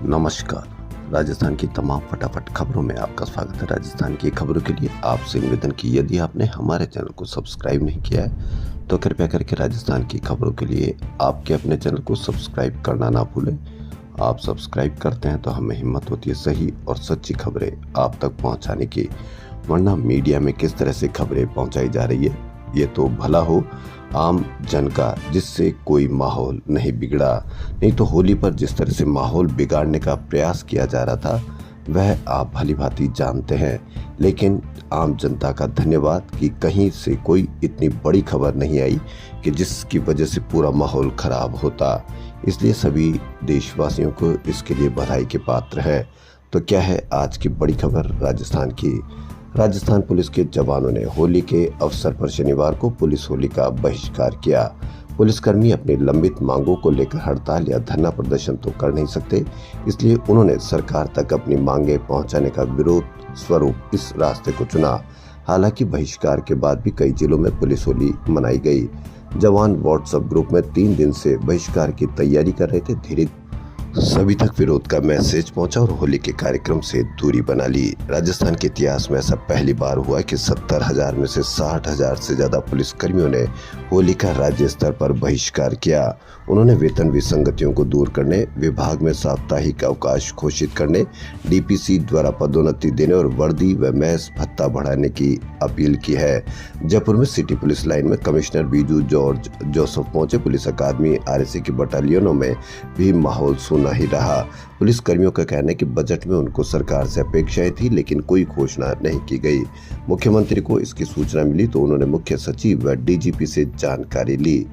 नमस्कार। राजस्थान की तमाम फटाफट खबरों में आपका स्वागत है। राजस्थान की खबरों के लिए आपसे निवेदन की यदि आपने हमारे चैनल को सब्सक्राइब नहीं किया है तो कृपया करके राजस्थान की खबरों के लिए आपके अपने चैनल को सब्सक्राइब करना ना भूलें। आप सब्सक्राइब करते हैं तो हमें हिम्मत होती है सही और सच्ची खबरें आप तक पहुंचाने की, वरना मीडिया में किस तरह से खबरें पहुंचाई जा रही है ये तो भला हो आम जन का, जिससे कोई माहौल नहीं बिगड़ा। नहीं तो होली पर जिस तरह से माहौल बिगाड़ने का प्रयास किया जा रहा था वह आप भली भांति जानते हैं, लेकिन आम जनता का धन्यवाद कि कहीं से कोई इतनी बड़ी खबर नहीं आई कि जिसकी वजह से पूरा माहौल खराब होता। इसलिए सभी देशवासियों को इसके लिए बधाई के पात्र है। तो क्या है आज की बड़ी खबर राजस्थान की। राजस्थान पुलिस के जवानों ने होली के अवसर पर शनिवार को पुलिस होली का बहिष्कार किया। पुलिसकर्मी अपनी लंबित मांगों को लेकर हड़ताल या धरना प्रदर्शन तो कर नहीं सकते, इसलिए उन्होंने सरकार तक अपनी मांगे पहुंचाने का विरोध स्वरूप इस रास्ते को चुना। हालांकि बहिष्कार के बाद भी कई जिलों में पुलिस होली मनाई गई। जवान व्हाट्सएप ग्रुप में 3 दिन से बहिष्कार की तैयारी कर रहे थे। धीरे सभी तक विरोध का मैसेज पहुंचा और होली के कार्यक्रम से दूरी बना ली। राजस्थान के इतिहास में ऐसा पहली बार हुआ कि 70,000 में से 60,000 से ज्यादा पुलिसकर्मियों ने होली का राज्य स्तर पर बहिष्कार किया। उन्होंने वेतन विसंगतियों को दूर करने, विभाग में साप्ताहिक अवकाश घोषित करने, डीपीसी द्वारा पदोन्नति देने और वर्दी व मैस भत्ता बढ़ाने की अपील की है। जयपुर में सिटी पुलिस लाइन में कमिश्नर बीजू जॉर्ज जोसेफ पहुंचे। पुलिस अकादमी, आरएसी की बटालियनों में भी माहौल नहीं रहा। पुलिस कर्मियों का कहना है कि बजट में उनको सरकार से अपेक्षाएं थी, लेकिन कोई घोषणा नहीं की गई। मुख्यमंत्री को इसकी सूचना मिली तो उन्होंने मुख्य सचिव व डीजीपी से जानकारी ली।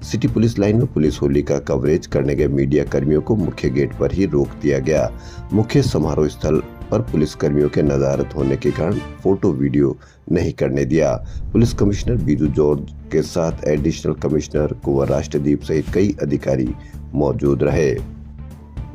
सिटी पुलिस लाइन में पुलिस होली का कवरेज करने गए मीडिया कर्मियों को मुख्य गेट पर ही रोक दिया गया। मुख्य समारोह स्थल पर पुलिस कर्मियों के नदारत होने के कारण फोटो वीडियो नहीं करने दिया। पुलिस कमिश्नर बीजू जॉर्ज के साथ एडिशनल कमिश्नर कुंवर राष्ट्रदीप सहित कई अधिकारी मौजूद रहे।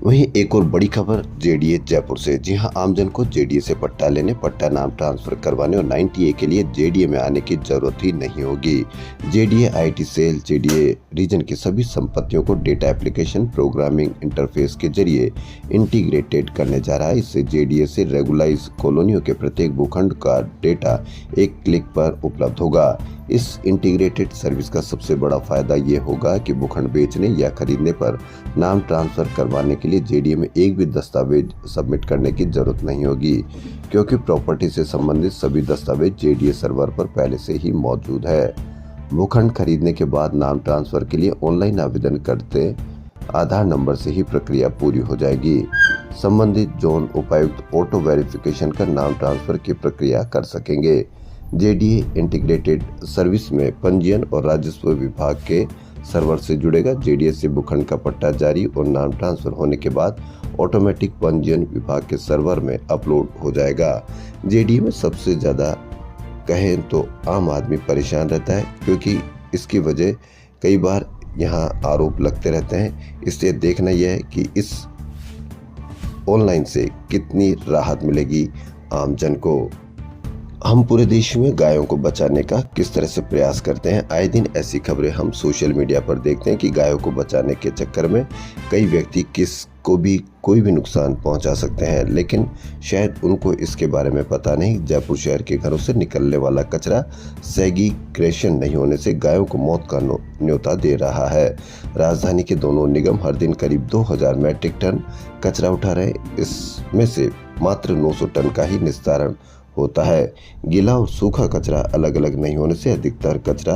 वहीं एक और बड़ी खबर जेडीए जयपुर से। जी हां, आमजन को जेडीए से पट्टा लेने, पट्टा नाम ट्रांसफर करवाने और 90A के लिए जेडीए में आने की जरूरत ही नहीं होगी। JDA IT cell JDA region की सभी संपत्तियों को डेटा एप्लीकेशन प्रोग्रामिंग इंटरफेस के जरिए इंटीग्रेटेड करने जा रहा है। इससे जेडीए से रेगुलाइज कॉलोनियों के प्रत्येक भूखंड का डेटा एक क्लिक पर उपलब्ध होगा। इस इंटीग्रेटेड सर्विस का सबसे बड़ा फायदा ये होगा कि भूखंड बेचने या खरीदने पर नाम ट्रांसफर करवाने के लिए जेडीए में एक भी दस्तावेज सबमिट करने की जरूरत नहीं होगी, क्योंकि प्रॉपर्टी से संबंधित सभी दस्तावेज जेडीए सर्वर पर पहले से ही मौजूद है। भूखंड खरीदने के बाद नाम ट्रांसफर के लिए ऑनलाइन आवेदन करते आधार नंबर से ही प्रक्रिया पूरी हो जाएगी। संबंधित जोन उपायुक्त ऑटो वेरिफिकेशन कर नाम ट्रांसफर की प्रक्रिया कर सकेंगे। जेडीए इंटीग्रेटेड सर्विस में पंजीयन और राजस्व विभाग के सर्वर से जुड़ेगा। जेडीए से भूखंड का पट्टा जारी और नाम ट्रांसफर होने के बाद ऑटोमेटिक पंजीयन विभाग के सर्वर में अपलोड हो जाएगा। जेडीए में सबसे ज्यादा कहें तो आम आदमी परेशान रहता है, क्योंकि इसकी वजह कई बार यहाँ आरोप लगते रहते हैं। इसलिए देखना यह है कि इस ऑनलाइन से कितनी राहत मिलेगी आम जन को। हम पूरे देश में गायों को बचाने का किस तरह से प्रयास करते हैं। आए दिन ऐसी खबरें हम सोशल मीडिया पर देखते हैं कि गायों को बचाने के चक्कर में कई व्यक्ति किसको भी कोई भी नुकसान पहुंचा सकते हैं, लेकिन शायद उनको इसके बारे में पता नहीं। जयपुर शहर के घरों से निकलने वाला कचरा सेग्रीगेशन नहीं होने से गायों को मौत का न्योता दे रहा है। राजधानी के दोनों निगम हर दिन करीब 2000 मैट्रिक टन कचरा उठा रहे। इसमें से मात्र 900 टन का ही निस्तारण होता है। गीला और सूखा कचरा अलग अलग नहीं होने से अधिकतर कचरा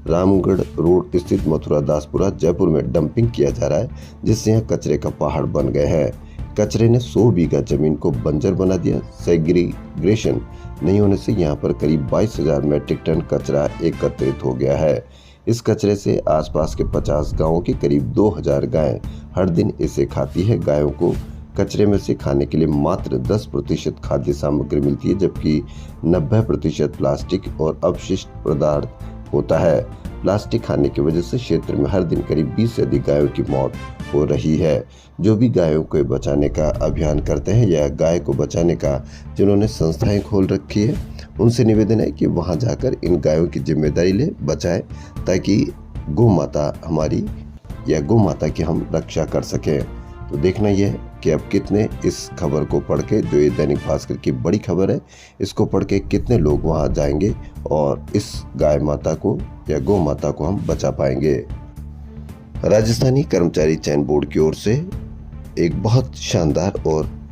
रामगढ़ रोड स्थित मथुरा दासपुरा जयपुर में डंपिंग किया जा रहा है, जिससे यहाँ कचरे का पहाड़ बन गए हैं। कचरे ने 100 बीघा जमीन को बंजर बना दिया। सेग्रीगेशन नहीं होने से यहाँ पर करीब 22,000 मैट्रिक टन कचरा एकत्रित हो गया है। इस कचरे से आसपास के 50 गांवों की करीब 2000 गायें हर दिन इसे खाती है। गायों को कचरे में से खाने के लिए मात्र 10% खाद्य सामग्री मिलती है, जबकि 90% प्लास्टिक और अपशिष्ट पदार्थ होता है। प्लास्टिक खाने की वजह से क्षेत्र में हर दिन करीब 20 से अधिक गायों की मौत हो रही है। जो भी गायों को बचाने का अभियान करते हैं या गाय को बचाने का जिन्होंने संस्थाएं खोल रखी है, उनसे निवेदन है कि वहां जाकर इन गायों की जिम्मेदारी ले बचाएं, ताकि गौ माता हमारी या गौ माता की हम रक्षा कर सकें। तो देखना यह है कि अब कितने इस खबर को पढ़ के, जो ये दैनिक भास्कर की बड़ी खबर है, इसको पढ़ के कितने लोग वहां जाएंगे और इस गाय माता को या गौ माता को हम बचा पाएंगे। राजस्थानी कर्मचारी चयन बोर्ड की ओर से एक बहुत शानदार और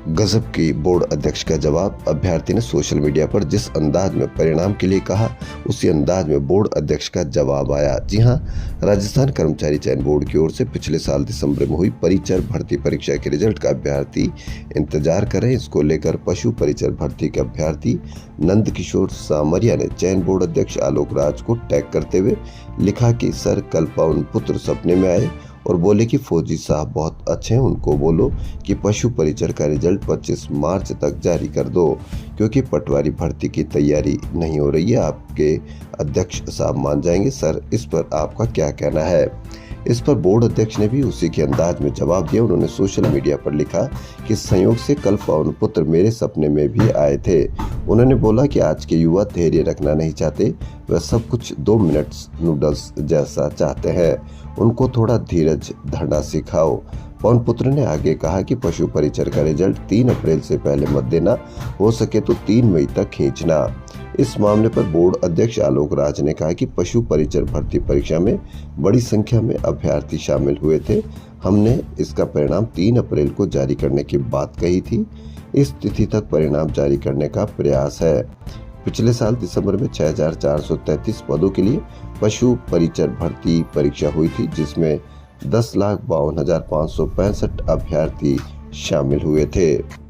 गजब की बोर्ड अध्यक्ष का जवाब। अभ्यर्थी ने सोशल मीडिया पर जिस अंदाज में परिणाम के लिए कहा, उसी अंदाज में बोर्ड अध्यक्ष का जवाब आया। जी हां, राजस्थान कर्मचारी चयन बोर्ड की ओर से पिछले साल दिसंबर में हुई परिचर भर्ती परीक्षा के रिजल्ट का अभ्यर्थी इंतजार कर रहे हैं। इसको लेकर पशु परिचर भर्ती के अभ्यर्थी नंदकिशोर सामरिया ने चयन बोर्ड अध्यक्ष आलोक राज को टैग करते हुए लिखा कि सर, कल पवन पुत्र सपने में आए और बोले कि फौजी साहब बहुत अच्छे हैं, उनको बोलो कि पशु परिचर का रिजल्ट 25 मार्च तक जारी कर दो, क्योंकि पटवारी भर्ती की तैयारी नहीं हो रही है। आपके अध्यक्ष साहब मान जाएंगे। सर, इस पर आपका क्या कहना है? इस पर बोर्ड अध्यक्ष ने भी उसी के अंदाज में जवाब दिया। उन्होंने सोशल मीडिया पर लिखा कि संयोग से कल पवन पुत्र मेरे सपने में भी आए थे। उन्होंने बोला कि आज के युवा धैर्य रखना नहीं चाहते, वह सब कुछ 2 मिनट नूडल्स जैसा चाहते हैं, उनको थोड़ा धीरज धरना सिखाओ। पवन पुत्र ने आगे कहा कि पशु परिचर का रिजल्ट 3 अप्रैल से पहले मत देना, हो सके तो 3 मई तक खींचना। इस मामले पर बोर्ड अध्यक्ष आलोक राज ने कहा कि पशु परिचर भर्ती परीक्षा में बड़ी संख्या में अभ्यर्थी शामिल हुए थे। हमने इसका परिणाम 3 अप्रैल को जारी करने की बात कही थी। इस तिथि तक परिणाम जारी करने का प्रयास है। पिछले साल दिसंबर में 6433 पदों के लिए पशु परिचर भर्ती परीक्षा हुई थी, जिसमें 10,52,565 अभ्यर्थी शामिल हुए थे।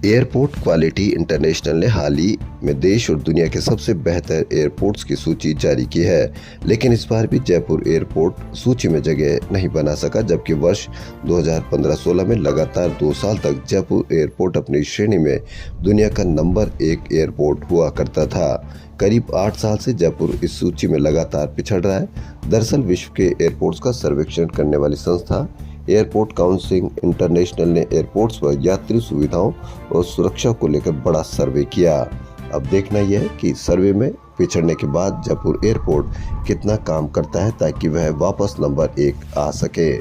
एयरपोर्ट क्वालिटी इंटरनेशनल ने हाल ही में देश और दुनिया के सबसे बेहतर एयरपोर्ट्स की सूची जारी की है, लेकिन इस बार भी जयपुर एयरपोर्ट सूची में जगह नहीं बना सका, जबकि वर्ष 2015-16 में लगातार 2 साल तक जयपुर एयरपोर्ट अपनी श्रेणी में दुनिया का नंबर 1 एयरपोर्ट हुआ करता था। करीब 8 साल से जयपुर इस सूची में लगातार पिछड़ रहा है। दरअसल विश्व के एयरपोर्ट्स का सर्वेक्षण करने वाली संस्था एयरपोर्ट काउंसिल इंटरनेशनल ने एयरपोर्ट्स पर यात्री सुविधाओं और सुरक्षा को लेकर बड़ा सर्वे किया। अब देखना यह है कि सर्वे में पिछड़ने के बाद जयपुर एयरपोर्ट कितना काम करता है, ताकि वह वापस नंबर 1 आ सके।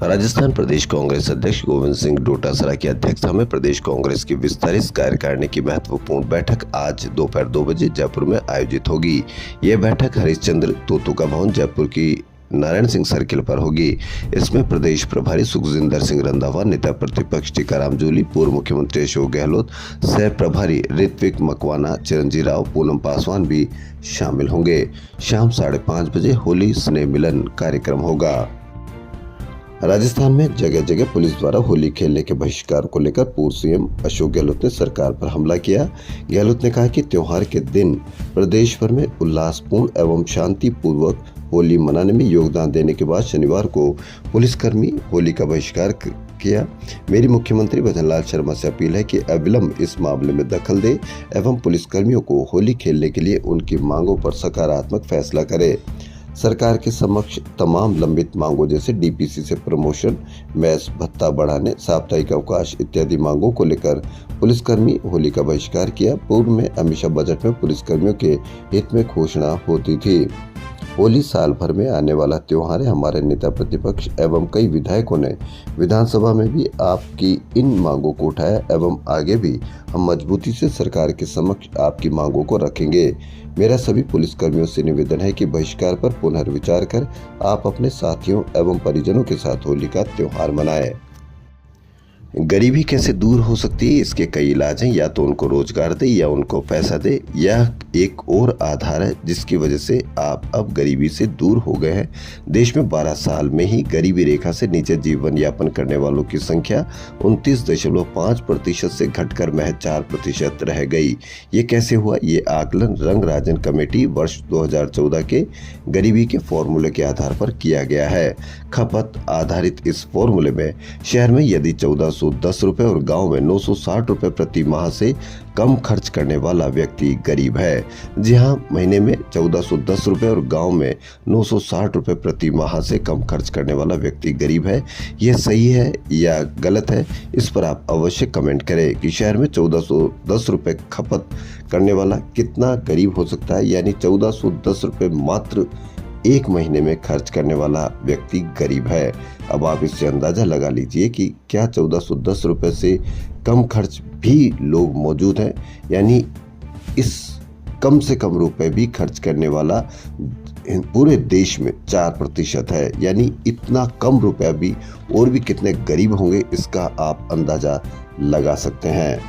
राजस्थान प्रदेश कांग्रेस अध्यक्ष गोविंद सिंह डोटासरा की अध्यक्षता में प्रदेश कांग्रेस की विस्तारित कार्यकारिणी की महत्वपूर्ण बैठक आज दोपहर 2 बजे जयपुर में आयोजित होगी। यह बैठक हरिश्चंद्र तोतुका भवन जयपुर की नारायण सिंह सर्किल पर होगी। इसमें प्रदेश प्रभारी सुखजिंदर सिंह रंधावा, नेता प्रतिपक्ष टीकाराम जूली, पूर्व मुख्यमंत्री अशोक गहलोत, सह प्रभारी ऋत्विक मकवाना, चिरंजीव राव, पूनम पासवान भी शामिल होंगे। शाम 5:30 बजे होली स्नेह मिलन कार्यक्रम होगा। राजस्थान में जगह जगह पुलिस द्वारा होली खेलने के बहिष्कार को लेकर पूर्व सीएम अशोक गहलोत ने सरकार पर हमला किया। गहलोत ने कहा कि त्योहार के दिन प्रदेश भर में उल्लासपूर्ण एवं शांतिपूर्वक होली मनाने में योगदान देने के बाद शनिवार को पुलिसकर्मी होली का बहिष्कार किया। मेरी मुख्यमंत्री भजनलाल शर्मा से अपील है कि अविलंब इस मामले में दखल दे एवं पुलिसकर्मियों को होली खेलने के लिए उनकी मांगों पर सकारात्मक फैसला करे। सरकार के समक्ष तमाम लंबित मांगों जैसे डीपीसी से प्रमोशन, मैस भत्ता बढ़ाने, साप्ताहिक अवकाश इत्यादि मांगों को लेकर पुलिसकर्मी होली का बहिष्कार किया। पूर्व में हमेशा बजट में पुलिसकर्मियों के हित में घोषणा होती थी। होली साल भर में आने वाला त्योहार है। हमारे नेता प्रतिपक्ष एवं कई विधायकों ने विधानसभा में भी आपकी इन मांगों को उठाया एवं आगे भी हम मजबूती से सरकार के समक्ष आपकी मांगों को रखेंगे। मेरा सभी पुलिसकर्मियों से निवेदन है कि बहिष्कार पर पुनर्विचार कर आप अपने साथियों एवं परिजनों के साथ होली का त्योहार मनाएं। गरीबी कैसे दूर हो सकती है, इसके कई इलाज हैं। या तो उनको रोजगार दे या उनको पैसा दे। यह एक और आधार है जिसकी वजह से आप अब गरीबी से दूर हो गए हैं। देश में 12 साल में ही गरीबी रेखा से नीचे जीवन यापन करने वालों की संख्या 29.5% से घटकर महज 4% रह गई। ये कैसे हुआ? ये आकलन रंग राजन कमेटी वर्ष 2014 के गरीबी के फॉर्मूले के आधार पर किया गया है। खपत आधारित इस फॉर्मूले में शहर में यदि 1410 रुपए और गांव में 960 रुपए प्रति माह से कम खर्च करने वाला व्यक्ति गरीब है। जी हां, महीने में 1410 रुपए और गांव में 960 रुपए प्रति माह से कम खर्च करने वाला व्यक्ति गरीब है। यह सही है या गलत है, इस पर आप अवश्य कमेंट करें कि शहर में 1410 रुपए खपत करने वाला कितना गरीब हो सकता है। यानी 1410 रुपए मात्र एक महीने में खर्च करने वाला व्यक्ति गरीब है। अब आप इससे अंदाजा लगा लीजिए कि क्या 1410 रुपये से कम खर्च भी लोग मौजूद हैं। यानी इस कम से कम रुपए भी खर्च करने वाला पूरे देश में 4% है। यानी इतना कम रुपया भी और भी कितने गरीब होंगे इसका आप अंदाजा लगा सकते हैं।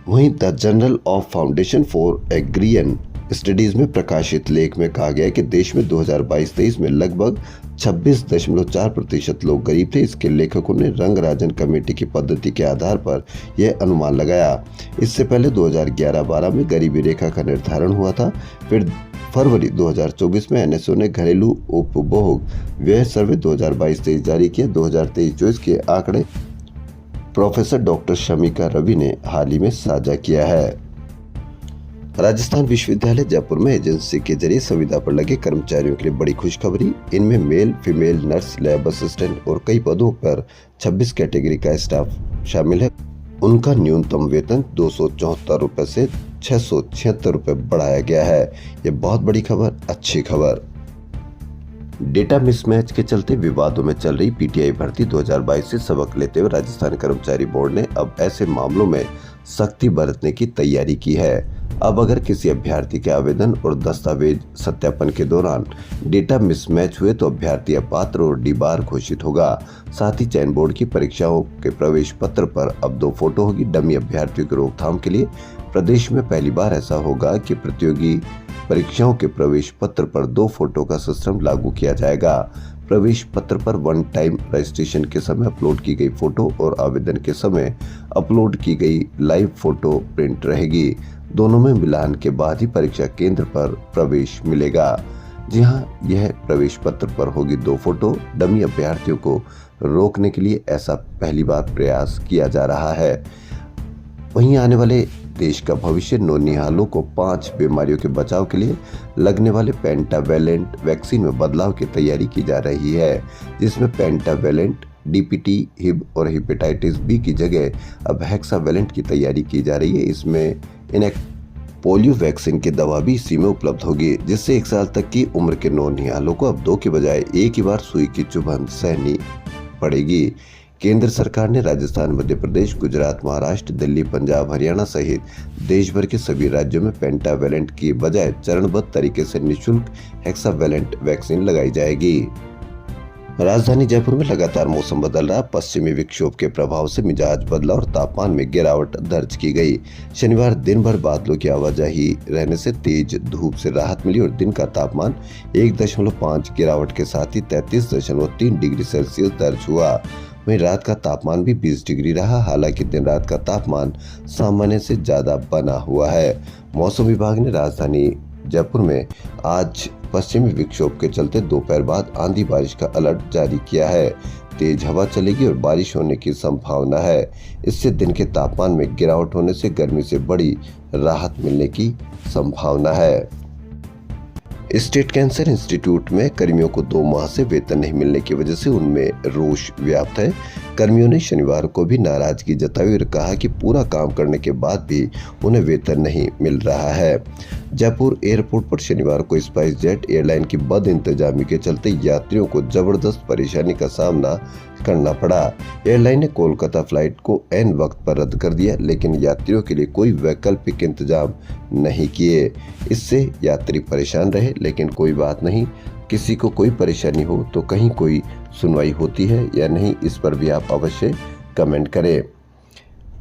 वहीं the journal of foundation for agrarian studies में प्रकाशित लेख में कहा गया है कि देश में 2022-23 में लगभग 26.4% लोग गरीब थे। इसके लेखकों ने रंग राजन कमेटी की पद्धति के आधार पर यह अनुमान लगाया। इससे पहले 2011-12 में गरीबी रेखा का निर्धारण हुआ था। फिर फरवरी 2024 में एनएसओ ने घरेलू उपभोग व्यय सर्वे 2022-23 जारी किया। 2023-24 के आंकड़े प्रोफेसर डॉक्टर शमिका रवि ने हाल ही में साझा किया है। राजस्थान विश्वविद्यालय जयपुर में एजेंसी के जरिए संविदा पर लगे कर्मचारियों के लिए बड़ी खुशखबरी। इनमें male, female, nurse, lab assistant और कई पदों पर 26 कैटेगरी का स्टाफ शामिल है। उनका न्यूनतम वेतन 274 रुपए से 676 रुपए बढ़ाया गया है। ये बहुत बड़ी खबर, अच्छी खबर। डेटा मिसमैच के चलते विवादों में चल रही पीटीआई भर्ती 2022 से सबक लेते हुए राजस्थान कर्मचारी बोर्ड ने अब ऐसे मामलों में सख्ती बरतने की तैयारी की है। अब अगर किसी अभ्यर्थी के आवेदन और दस्तावेज सत्यापन के दौरान डेटा मिसमैच हुए तो अभ्यर्थी अपात्र और डीबार घोषित होगा। साथ ही चयन बोर्ड की परीक्षाओं के प्रवेश पत्र पर अब 2 फोटो होगी। डमी अभ्यर्थियों की रोकथाम के लिए प्रदेश में पहली बार ऐसा होगा कि प्रतियोगी परीक्षाओं के प्रवेश पत्र पर 2 फोटो का सिस्टम लागू किया जाएगा। प्रवेश पत्र पर वन टाइम रजिस्ट्रेशन के समय अपलोड की गई फोटो और आवेदन के समय अपलोड की गई लाइव फोटो प्रिंट रहेगी। दोनों में मिलान के बाद ही परीक्षा केंद्र पर प्रवेश मिलेगा। जी हाँ, यह प्रवेश पत्र पर होगी 2 फोटो। डमी अभ्यर्थियों को रोकने के लिए ऐसा पहली बार प्रयास किया जा रहा है। वहीं आने वाले देश का भविष्य नौनिहालों को 5 बीमारियों के बचाव के लिए लगने वाले पेंटावेलेंट वैक्सीन में बदलाव की तैयारी की जा रही है, जिसमें पेंटावेलेंट, डीपीटी, हिब और हेपेटाइटिस बी की जगह अब हेक्सावेलेंट की तैयारी की जा रही है। इसमें पोलियो वैक्सीन की दवा भी इसी में उपलब्ध होगी, जिससे 1 साल तक की उम्र के नौनिहालों को अब 2 की बजाय एक ही बार सुई की चुभन सहनी पड़ेगी। केंद्र सरकार ने राजस्थान, मध्य प्रदेश, गुजरात, महाराष्ट्र, दिल्ली, पंजाब, हरियाणा सहित देश भर के सभी राज्यों में पेंटावेलेंट की बजाय चरणबद्ध तरीके से निःशुल्क हेक्सावेलेंट वैक्सीन लगाई जाएगी। राजधानी जयपुर में लगातार मौसम बदल रहा। पश्चिमी विक्षोभ के प्रभाव से मिजाज बदला और तापमान में गिरावट दर्ज की गई। शनिवार दिन भर बादलों की आवाजाही रहने से तेज धूप से राहत मिली और दिन का तापमान 1.5 गिरावट के साथ ही 33.3 डिग्री सेल्सियस दर्ज हुआ। वहीं रात का तापमान भी 20 डिग्री रहा। हालांकि दिन रात का तापमान सामान्य से ज्यादा बना हुआ है। मौसम विभाग ने राजधानी जयपुर में आज पश्चिमी विक्षोभ के चलते दोपहर बाद आंधी बारिश का अलर्ट जारी किया है। तेज हवा चलेगी और बारिश होने की संभावना है। इससे दिन के तापमान में गिरावट होने से गर्मी से बड़ी राहत मिलने की संभावना है। स्टेट कैंसर इंस्टीट्यूट में कर्मियों को 2 माह से वेतन नहीं मिलने की वजह से उनमें रोष व्याप्त है। कर्मियों ने शनिवार को भी नाराजगी जताई और कहा कि पूरा काम करने के बाद भी उन्हें वेतन नहीं मिल रहा है। जयपुर एयरपोर्ट पर शनिवार को स्पाइस जेट एयरलाइन की बद इंतजामी के चलते यात्रियों को जबरदस्त परेशानी का सामना करना पड़ा। एयरलाइन ने कोलकाता फ्लाइट को ऐन वक्त पर रद्द कर दिया, लेकिन यात्रियों के लिए कोई वैकल्पिक इंतजाम नहीं किए। इससे यात्री परेशान रहे, लेकिन कोई बात नहीं। किसी को कोई परेशानी हो तो कहीं कोई सुनवाई होती है या नहीं, इस पर भी आप अवश्य कमेंट करें।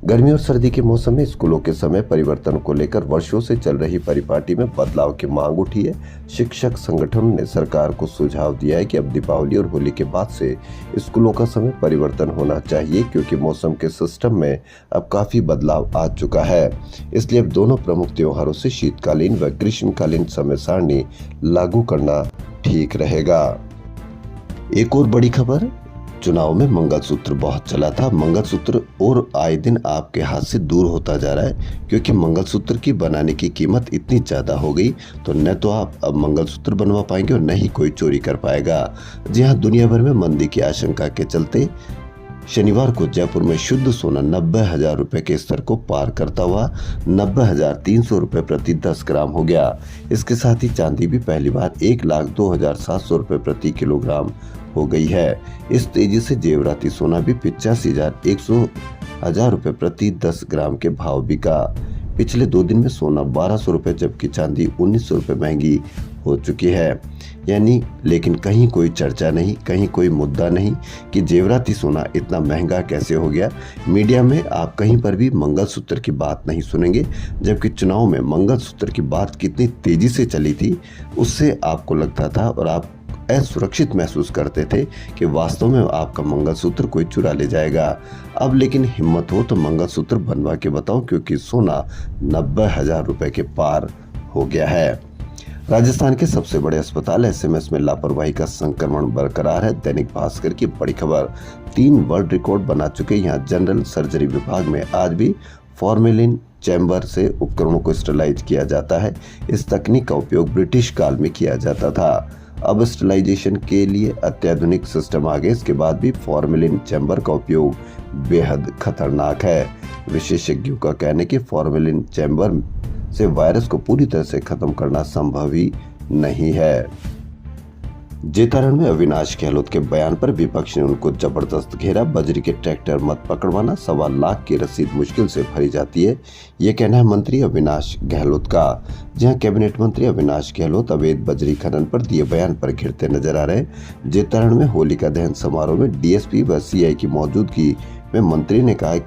गर्मी और सर्दी के मौसम में स्कूलों के समय परिवर्तन को लेकर वर्षों से चल रही परिपाटी में बदलाव की मांग उठी है। शिक्षक संगठनों ने सरकार को सुझाव दिया है कि अब दीपावली और होली के बाद से स्कूलों का समय परिवर्तन होना चाहिए, क्योंकि मौसम के सिस्टम में अब काफी बदलाव आ चुका है। इसलिए अब दोनों प्रमुख त्योहारों से शीतकालीन व ग्रीष्मकालीन समय सारणी लागू करना ठीक रहेगा। एक और बड़ी खबर, चुनाव में मंगलसूत्र बहुत चला था। मंगलसूत्र और आए दिन आपके हाथ से दूर होता जा रहा है, क्योंकि मंगलसूत्र की बनाने की कीमत इतनी ज्यादा हो गई तो न तो आप अब मंगलसूत्र बनवा पाएंगे और न ही कोई चोरी कर पाएगा। जी हाँ, दुनिया भर में मंदी की आशंका के चलते शनिवार को जयपुर में शुद्ध सोना 90,000 रुपए के स्तर को पार करता हुआ 90,300 रुपए प्रति 10 ग्राम हो गया। इसके साथ ही चांदी भी पहली बार 1,02,700 रुपए प्रति किलोग्राम हो गई है। इस तेजी से जेवराती सोना भी 85,100 रुपए प्रति 10 ग्राम के भाव बिका। पिछले 2 दिन में सोना 1,200 रुपए जबकि चांदी 1,900 रुपए महंगी हो चुकी है। लेकिन कहीं कोई चर्चा नहीं, कहीं कोई मुद्दा नहीं कि जेवराती सोना इतना महंगा कैसे हो गया। मीडिया में आप कहीं पर भी मंगलसूत्र की बात नहीं सुनेंगे, जबकि चुनाव में मंगलसूत्र की बात कितनी तेजी से चली थी उससे आपको लगता था और आप असुरक्षित महसूस करते थे कि वास्तव में आपका मंगलसूत्र कोई चुरा ले जाएगा। अब लेकिन हिम्मत हो तो मंगलसूत्र बनवा के बताओ, क्योंकि सोना 90,000 रुपए के पार हो गया है। राजस्थान के सबसे बड़े अस्पताल एसएमएस में लापरवाही का संक्रमण बरकरार है। दैनिक भास्कर की बड़ी खबर, 3 वर्ल्ड रिकॉर्ड बना चुके यहाँ जनरल सर्जरी विभाग में आज भी फॉर्मेलिन चैम्बर से उपकरणों को स्टरलाइज किया जाता है। इस तकनीक का उपयोग ब्रिटिश काल में किया जाता था। अब स्टरलाइजेशन के लिए अत्याधुनिक सिस्टम आ गए। इसके बाद भी फॉर्मेलिन चैम्बर का उपयोग बेहद खतरनाक है। विशेषज्ञों का कहना है कि फॉर्मेलिन चैम्बर से वायरस को पूरी तरह से खत्म करना संभव ही नहीं है। जेतारण में अविनाश गहलोत के बयान पर विपक्ष ने उनको जबरदस्त घेरा। बजरी के ट्रैक्टर मत पकड़वाना, 1.25 लाख की रसीद मुश्किल से भरी जाती है, ये कहना है मंत्री अविनाश गहलोत का। जहां कैबिनेट मंत्री अविनाश गहलोत अवैध बजरी खनन पर दिए बयान पर घिरते नजर आ रहे। जेतारण में होलिका दहन समारोह में डीएसपी व सीआई की मौजूदगी में मंत्री ने कहा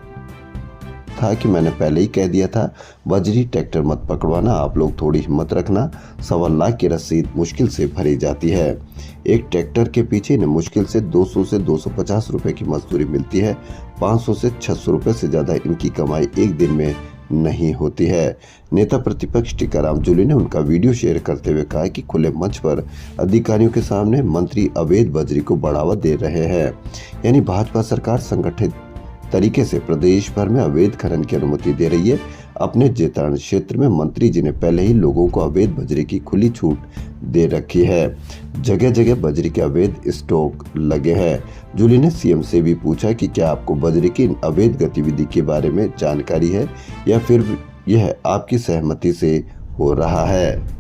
था कि मैंने पहले ही कह दिया था बजरी ट्रैक्टर मत पकड़वाना, आप लोग थोड़ी हिम्मत रखना, 1.25 लाख की रसीद मुश्किल से भरी जाती है। एक ट्रैक्टर के पीछे इन्हें मुश्किल से 200 से 250 रुपए की मजदूरी मिलती है। 500 से 600 रुपए से ज्यादा इनकी कमाई एक दिन में नहीं होती है। नेता प्रतिपक्ष टीकाराम जूली ने उनका वीडियो शेयर करते हुए कहा कि खुले मंच पर अधिकारियों के सामने मंत्री अवैध बजरी को बढ़ावा दे रहे हैं। यानी भाजपा सरकार संगठित तरीके से प्रदेश भर में अवैध खनन की अनुमति दे रही है। अपने जेतारण क्षेत्र में मंत्री जी ने पहले ही लोगों को अवैध बजरी की खुली छूट दे रखी है। जगह जगह बजरी के अवैध स्टॉक लगे हैं। जूली ने सीएम से भी पूछा कि क्या आपको बजरी की अवैध गतिविधि के बारे में जानकारी है या फिर यह आपकी सहमति से हो रहा है।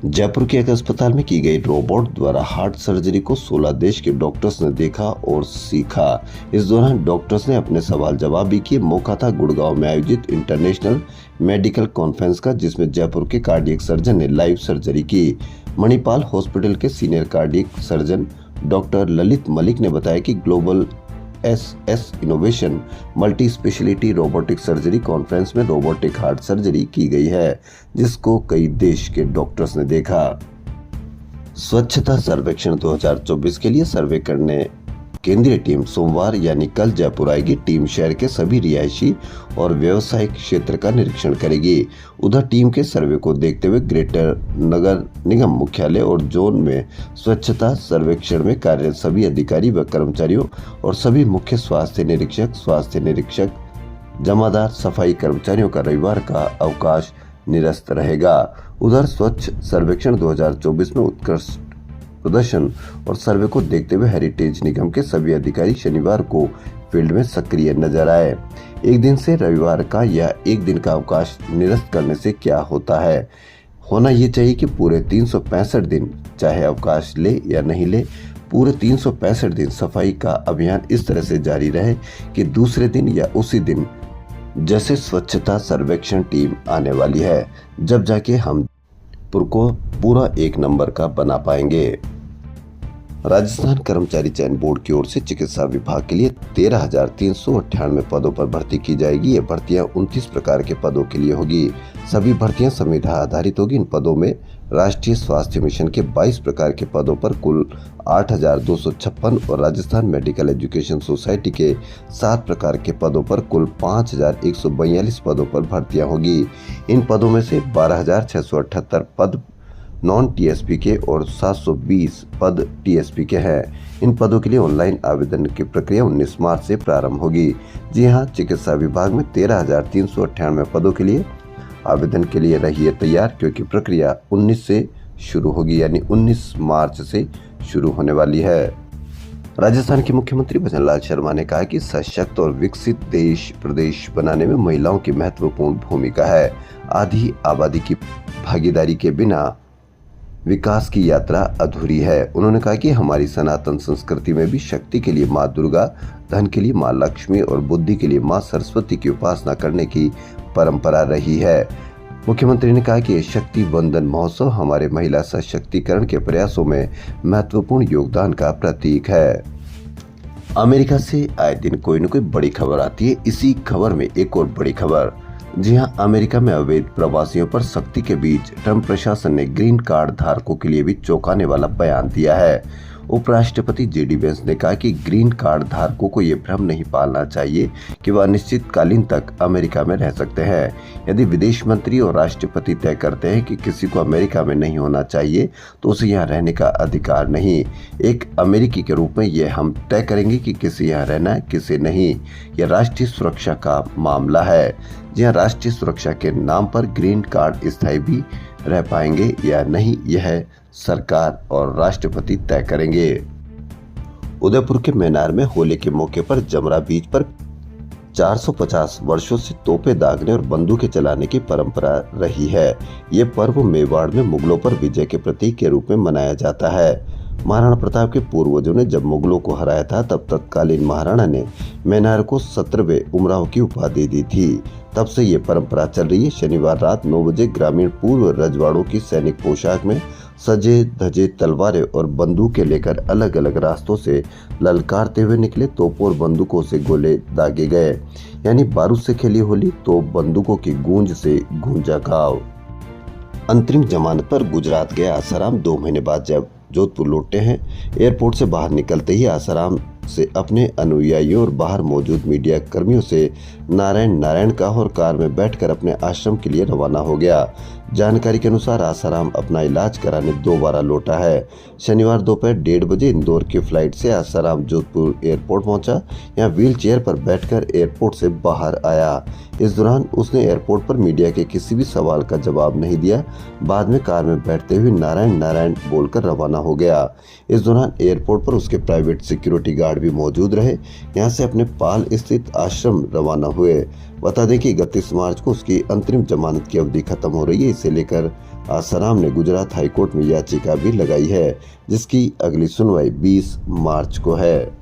जयपुर के एक अस्पताल में की गई रोबोट द्वारा हार्ट सर्जरी को 16 देश के डॉक्टर्स ने देखा और सीखा। इस दौरान डॉक्टर्स ने अपने सवाल जवाब भी किए। मौका था गुड़गांव में आयोजित इंटरनेशनल मेडिकल कॉन्फ्रेंस का, जिसमें जयपुर के कार्डियक सर्जन ने लाइव सर्जरी की। मणिपाल हॉस्पिटल के senior cardiac surgeon doctor Lalit Malik ने बताया कि global SS innovation multi speciality robotic surgery conference में रोबोटिक हार्ट सर्जरी की गई है, जिसको कई देश के डॉक्टर्स ने देखा। स्वच्छता सर्वेक्षण 2024 के लिए सर्वे करने केंद्रीय टीम सोमवार यानी कल जयपुर आएगी। टीम शहर के सभी रिहायशी और व्यावसायिक क्षेत्र का निरीक्षण करेगी। उधर टीम के सर्वे को देखते हुए ग्रेटर नगर निगम मुख्यालय और जोन में स्वच्छता सर्वेक्षण में कार्यरत सभी अधिकारी व कर्मचारियों और सभी मुख्य स्वास्थ्य निरीक्षक, जमादार, सफाई कर्मचारियों का रविवार का अवकाश निरस्त रहेगा। उधर स्वच्छ सर्वेक्षण 2024 में उत्कृष्ट प्रदर्शन और सर्वे को देखते हुए हेरिटेज निगम के सभी अधिकारी शनिवार को फील्ड में सक्रिय नजर आए। एक दिन से रविवार का या एक दिन का अवकाश निरस्त करने से क्या होता है? होना ये चाहिए कि पूरे 365 दिन चाहे अवकाश ले या नहीं ले, पूरे 365 दिन सफाई का अभियान इस तरह से जारी रहे कि दूसरे दिन या उसी दिन जैसे स्वच्छता सर्वेक्षण टीम आने वाली है, जब जाके हम को पूरा 1 नंबर का बना पाएंगे। राजस्थान कर्मचारी चयन बोर्ड की ओर से चिकित्सा विभाग के लिए 13,398 पदों पर भर्ती की जाएगी। ये भर्तियां 29 प्रकार के पदों के लिए होगी। सभी भर्तियां संविधा आधारित होगी। इन पदों में राष्ट्रीय स्वास्थ्य मिशन के 22 प्रकार के पदों पर कुल 8,256 और राजस्थान मेडिकल एजुकेशन सोसाइटी के 7 प्रकार के पदों पर कुल 5,142 पदों पर भर्तियां होगी। इन पदों में से 12,678 पद नॉन टीएसपी के और 720 पद टीएसपी के हैं। इन पदों के लिए ऑनलाइन आवेदन की प्रक्रिया 19 मार्च से प्रारंभ होगी। जी हां, चिकित्सा विभाग में 13,398 पदों के लिए आवेदन के लिए रहिए तैयार, क्योंकि प्रक्रिया 19 से शुरू होगी, यानी 19 मार्च से शुरू होने वाली है। राजस्थान के मुख्यमंत्री भजनलाल शर्मा ने कहा कि सशक्त और विकसित देश प्रदेश बनाने में महिलाओं की महत्वपूर्ण भूमिका है। आधी आबादी की भागीदारी के बिना विकास की यात्रा अधूरी है। उन्होंने कहा कि हमारी सनातन संस्कृति में भी शक्ति के लिए माँ दुर्गा, धन के लिए माँ लक्ष्मी और बुद्धि के लिए माँ सरस्वती की उपासना करने की परंपरा रही है। मुख्यमंत्री ने कहा कि ये शक्ति वंदन महोत्सव हमारे महिला सशक्तिकरण के प्रयासों में महत्वपूर्ण योगदान का प्रतीक है। अमेरिका से आए दिन कोई न कोई बड़ी खबर आती है। इसी खबर में एक और बड़ी खबर। जी हां, अमेरिका में अवैध प्रवासियों पर सख्ती के बीच ट्रंप प्रशासन ने ग्रीन कार्ड धारकों के लिए भी चौंकाने वाला बयान दिया है। उपराष्ट्रपति जेडी वेंस ने कहा कि ग्रीन कार्ड धारकों को ये भ्रम नहीं पालना चाहिए कि वह अनिश्चितकालीन तक अमेरिका में रह सकते हैं। यदि विदेश मंत्री और राष्ट्रपति तय करते हैं कि किसी को अमेरिका में नहीं होना चाहिए तो उसे यहाँ रहने का अधिकार नहीं। एक अमेरिकी के रूप में यह हम तय करेंगे कि किसे यहाँ रहना है, किसे नहीं। यह राष्ट्रीय सुरक्षा का मामला है। जी हाँ, राष्ट्रीय सुरक्षा के नाम पर ग्रीन कार्ड स्थायी भी रह पाएंगे या नहीं, यह सरकार और राष्ट्रपति तय करेंगे। उदयपुर के मैनार में होली के मौके पर जमरा बीच पर 450 वर्षों से तोपें दागने और बंदूकें चलाने की परंपरा रही है। ये पर्व मेवाड़ में मुगलों पर विजय के प्रतीक के रूप में मनाया जाता है। महाराणा प्रताप के पूर्वजों ने जब मुगलों को हराया था तब तत्कालीन महाराणा ने मैनार को 17वें उमराव की उपाधि दी थी। तब से ये परंपरा चल रही है। शनिवार रात 9 बजे ग्रामीण पूर्व रजवाड़ों की सैनिक पोशाक में सजे धजे तलवारें और बंदूकें लेकर अलग अलग रास्तों से ललकारते हुए निकले। तोपों और बंदूकों से गोले दागे गए, यानी बारूद से खेली होली तो बंदूकों की गूंज से गूंजा गाँव। अंतरिम जमानत पर गुजरात गए आसाराम 2 महीने बाद जब जोधपुर लौटे हैं। एयरपोर्ट से बाहर निकलते ही आसाराम से अपने अनुयायियों और बाहर मौजूद मीडिया कर्मियों से नारायण कहा और कार में बैठकर अपने आश्रम के लिए रवाना हो गया। जानकारी के अनुसार आसाराम अपना इलाज कराने दोबारा लौटा है। शनिवार दोपहर 1:30 बजे इंदौर की फ्लाइट से आसाराम जोधपुर एयरपोर्ट पहुंचा। यहाँ व्हील चेयर पर बैठकर एयरपोर्ट से बाहर आया। इस दौरान उसने एयरपोर्ट पर मीडिया के किसी भी सवाल का जवाब नहीं दिया। बाद में कार में बैठते हुए नारायण बोलकर रवाना हो गया। इस दौरान एयरपोर्ट पर उसके प्राइवेट सिक्योरिटी गार्ड भी मौजूद रहे। यहाँ से अपने पाल स्थित आश्रम रवाना हुए। बता दें कि 31 मार्च को उसकी अंतरिम जमानत की अवधि खत्म हो रही है। इसे लेकर आसाराम ने गुजरात हाईकोर्ट में याचिका भी लगाई है, जिसकी अगली सुनवाई 20 मार्च को है।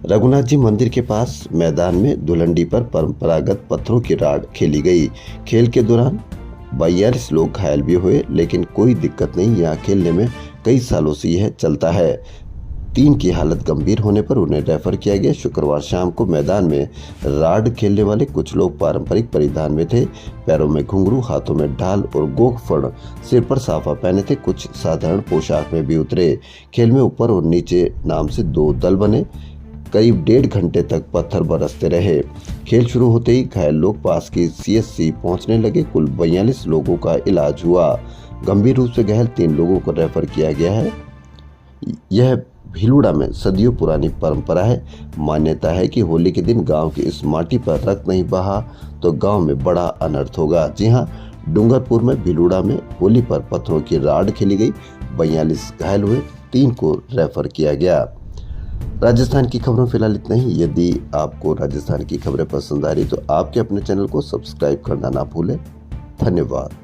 रघुनाथ जी मंदिर के पास मैदान में धुलंडी पर परंपरागत पत्थरों की राड खेली गई। खेल के दौरान 42 लोग घायल भी हुए, लेकिन कोई दिक्कत नहीं। यहाँ खेलने में कई सालों से यह चलता है। 3 की हालत गंभीर होने पर उन्हें रेफर किया गया। शुक्रवार शाम को मैदान में राड खेलने वाले कुछ लोग पारंपरिक परिधान में थे। पैरों में घुंघरू, हाथों में ढाल और गोखफड़, सिर पर साफा पहने थे। कुछ साधारण पोशाक में भी उतरे। खेल में ऊपर और नीचे नाम से 2 दल बने। करीब 1.5 घंटे तक पत्थर बरसते रहे। खेल शुरू होते ही घायल लोग पास की CHC पहुंचने लगे। कुल 42 लोगों का इलाज हुआ। गंभीर रूप से घायल 3 लोगों को रेफर किया गया है। यह भीलुड़ा में सदियों पुरानी परंपरा है। मान्यता है कि होली के दिन गांव की इस माटी पर रक्त नहीं बहा तो गांव में बड़ा अनर्थ होगा। जी हां, डूंगरपुर में भीलुड़ा में होली पर पत्थरों की राड खेली गई। 42 घायल हुए, 3 को रेफर किया गया। राजस्थान की खबरों फिलहाल इतना ही। यदि आपको राजस्थान की खबरें पसंद आ रही तो आपके अपने चैनल को सब्सक्राइब करना ना भूलें। धन्यवाद।